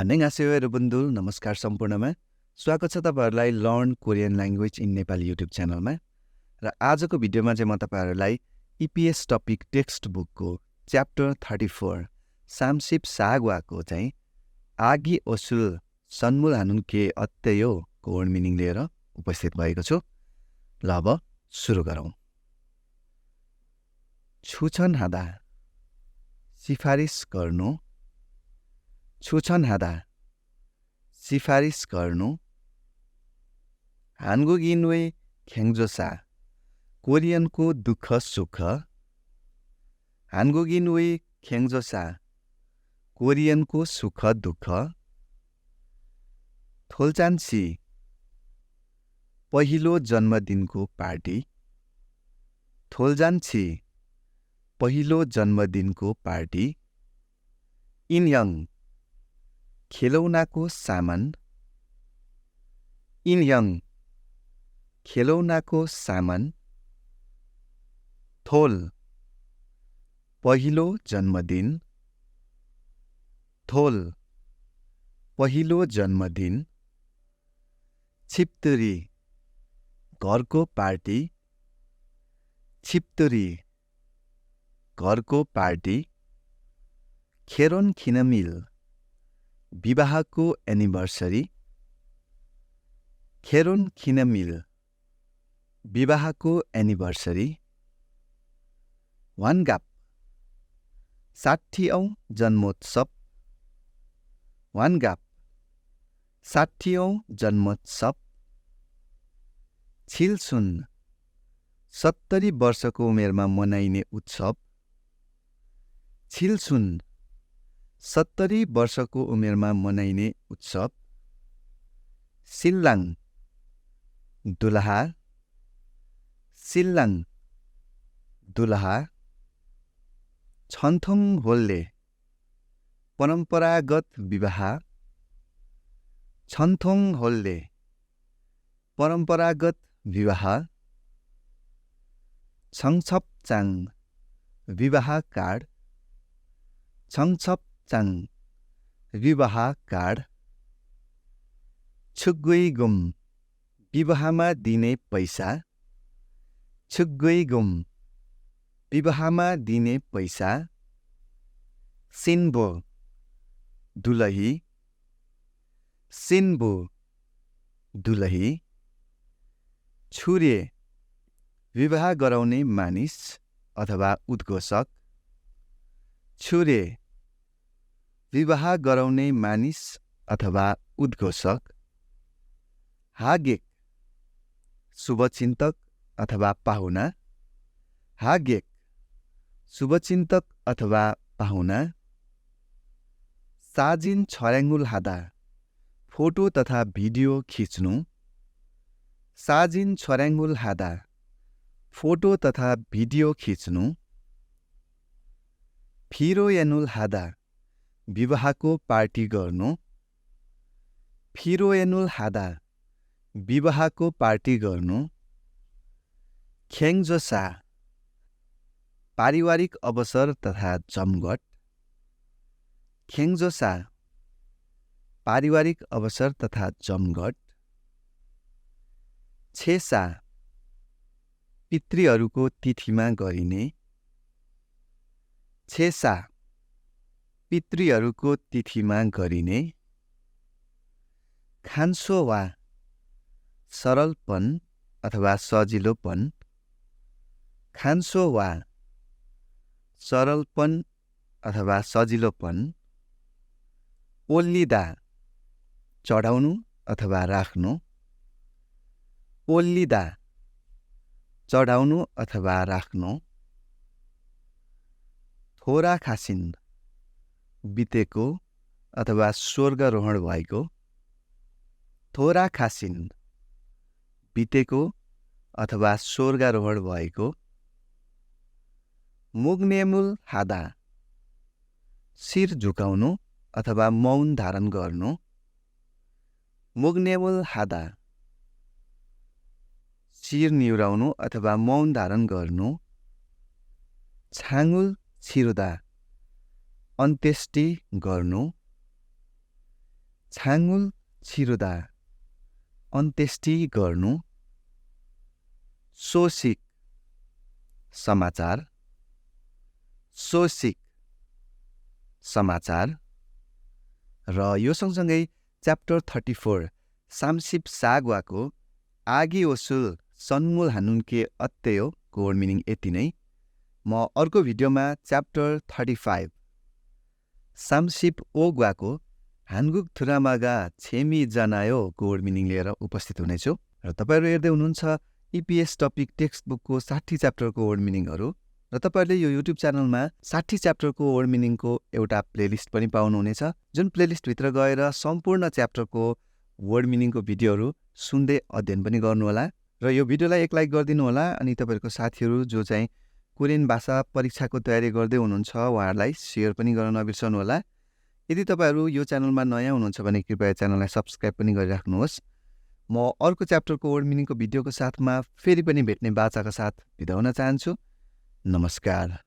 안녕하세요 여러분들 नमस्कार सम्पूर्णमा स्वागत छ तपाईहरुलाई learn Korean language in Nepali YouTube च्यानलमा र आजको भिडियोमा चाहिँ म तपाईहरुलाई EPS टपिक टेक्स्ट बुकको च्याप्टर 34 सामसिप सागवाको चाहिँ आगी ओसुल सन्मुल हानुके अत्ययो को वर्ड मिनिङ लिएर उपस्थित भएको छु। ल अब सुरु गरौँ। छुछन हादा सिफारिस गर्नु, छुछन हादा सिफारिस गर्नु, हानगुगिनवे खेङ्जोसा कोरियनको दुःख सुख, हानगुगिनवे खेङ्जोसा कोरियनको सुख दुःख, थोल्चान्सी पहिलो जन्मदिनको पार्टी, थोल्जान्सी पहिलो जन्मदिनको पार्टी, इनयङ खेलौनाको सामान, इनयङ खेलौनाको सामान, थोल पहिलो जन्मदिन, थोल पहिलो जन्मदिन, छिप्तुरी घरको पार्टी, छिप्तुरी घरको पार्टी, खेरोन खिनमिल विवाहको एनिभर्सरी, खेरोन खिनमिल विवाहको एनिभर्सरी, वानगाप 60औं जन्मोत्सव, वानगाप 60औं जन्मोत्सव, छिलसुन 70 वर्षको उमेरमा मनाइने उत्सव, छिलसुन 70 वर्षको उमेरमा मनाइने उत्सव, सिल्लाङ दुलहा, सिल्लाङ दुलहा, छन्थोङ होल्ले परम्परागत विवाह, छन्थोङ होल्ले परम्परागत विवाह, छङछपचाङ विवाह कार्ड, छङछपचाङ विवाह कार्ड, छुगुइगुम विवाहमा दिने पैसा, छुगुइगुम विवाहमा दिने पैसा, सिन्बो दुलही, सिन्बो दुलही, छुरे विवाह गराउने मानिस अथवा उद्घोषक, छुरे विवाह गराउने मानिस अथवा उद्घोषक, हागेक शुभचिन्तक अथवा पाहुना, हागेक शुभचिन्तक अथवा पाहुना, साजिन छर्याङ्गुल हादा फोटो तथा भिडियो खिच्नु, साजिन छर्याङ्गुल हादा फोटो तथा भिडियो खिच्नु, फिरोएनुल हादा विवाहको पार्टी गर्नु, फिरोएनुल हादा विवाहको पार्टी गर्नु, खेङ्जोसा पारिवारिक अवसर तथा जमघट, खेङ्जोसा पारिवारिक अवसर तथा जमघट, छेसा पितृहरूको तिथिमा गरिने, छेसा पितृहरूको तिथिमा गरिने, खान्सो वा सरलपन अथवा सजिलोपन, खान्सो वा सरलपन अथवा सजिलोपन, ओल्लिदा चढाउनु अथवा राख्नु, ओल्लिदा चढाउनु अथवा राख्नु, थोरा खासिन बितेको अथवा स्वर्गारोहण भएको, थोरा खासिन बितेको अथवा स्वर्गारोहण भएको, मुग्नेमुल हादा शिर झुकाउनु अथवा मौन धारण गर्नु, मुग्नेमुल हादा शिर निहुराउनु अथवा मौन धारण गर्नु, छाङ्गुल छिरुदा अन्त्येष्टि गर्नु, छाङ्गुल छिरुदा अन्त्येष्टि गर्नु, सोसिक समाचार, सोसिक समाचार। र यो सँगसँगै च्याप्टर 34 सामसिप सागवाको आगी ओसुल सन्मुल हानुन्के अत्ययो को वर्ड मिनिङ यति नै। म अर्को भिडियोमा च्याप्टर 35 सामसिप ओग्वाको हानगुक थुरामागा छेमी जनायो को वर्ड मिनिङ लिएर उपस्थित हुनेछु। र तपाईँहरू हेर्दै हुनुहुन्छ EPS टपिक टेक्स्ट बुकको 60 च्याप्टरको वर्ड मिनिङहरू। र तपाईँहरूले यो युट्युब च्यानलमा 60 च्याप्टरको वर्ड मिनिङको एउटा प्लेलिस्ट पनि पाउनुहुनेछ, जुन प्लेलिस्टभित्र गएर सम्पूर्ण च्याप्टरको वर्ड मिनिङको भिडियोहरू सुन्दै अध्ययन पनि गर्नुहोला। र यो भिडियोलाई एक लाइक गरिदिनु होला। अनि तपाईँहरूको साथीहरू जो चाहिँ कोरियन भाषा परीक्षाको तयारी गर्दै हुनुहुन्छ उहाँहरूलाई सेयर पनि गर्न नबिर्सनु होला। यदि तपाईँहरू यो च्यानलमा नयाँ हुनुहुन्छ भने कृपया च्यानललाई सब्सक्राइब पनि गरिराख्नुहोस्। म अर्को च्याप्टरको वर्ड मिनिङको भिडियोको साथमा फेरि पनि भेट्ने बाचाका साथ बिदा हुन चाहन्छु। नमस्कार।